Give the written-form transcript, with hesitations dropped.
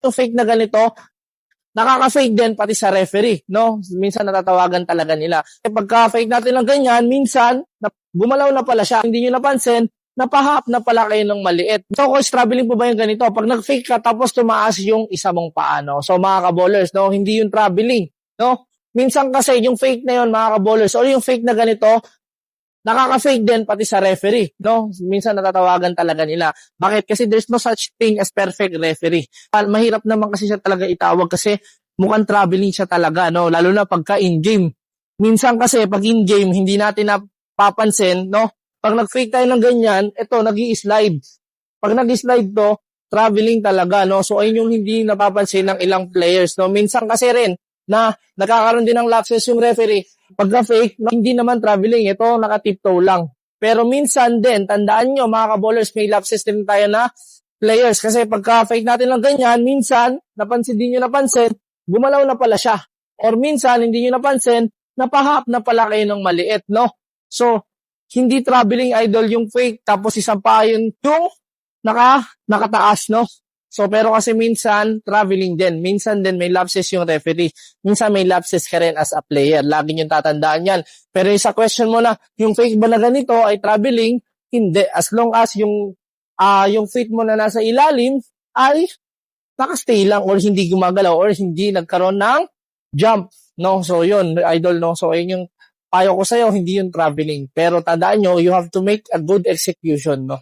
yung fake na ganito, nakaka-fake din pati sa referee, no? Minsan natatawagan talaga nila. Pagka-fake natin ng ganyan, minsan, gumalaw na pala siya. Hindi nyo napansin, napahap na pala kayo ng maliit. So, coach, traveling po ba yung ganito? Pag nag-fake ka, tapos tumaas yung isa mong paa, no? So, mga ka-bowlers, no? Hindi yung traveling, no? Minsan kasi, yung fake na yun, mga ka-bowlers, or yung fake na ganito, nakaka-fake din pati sa referee, no? Minsan natatawagan talaga nila. Bakit? Kasi there's no such thing as perfect referee. Mahirap naman kasi siya talaga itawag kasi mukhang traveling siya talaga, no? Lalo na pagka in-game. Minsan kasi pag in-game, hindi natin napapansin, no? Pag nag-fake tayo ng ganyan, ito, nag-i-slide. Pag nag-i-slide to, traveling talaga, no? So, ayun yung hindi napapansin ng ilang players, no? Minsan kasi rin, na nagkakaroon din ng lapses yung referee. Pagka-fake, no, hindi naman traveling. Ito, naka-tiptoe lang. Pero minsan din, tandaan nyo, mga ka-bowlers, may lapses din tayo na players. Kasi pagka-fake natin ng ganyan, minsan, di nyo napansin, gumalaw na pala siya. Or minsan, hindi nyo napansin, napahap na pala kayo ng maliit, no? So, hindi traveling idol yung fake, tapos isang pa yung nakataas, no? So, pero kasi minsan, traveling din. Minsan din may lapses yung referee. Minsan may lapses ka rin as a player. Lagi nyo tatandaan yan. Pero sa question mo na, yung fake ba na ganito ay traveling? Hindi. As long as yung feet mo na nasa ilalim ay nakastay lang or hindi gumagalaw or hindi nagkaroon ng jump. No? So, yun, idol, no? So, ayun yung payo ko sa'yo, hindi yung traveling. Pero tandaan nyo, you have to make a good execution, no?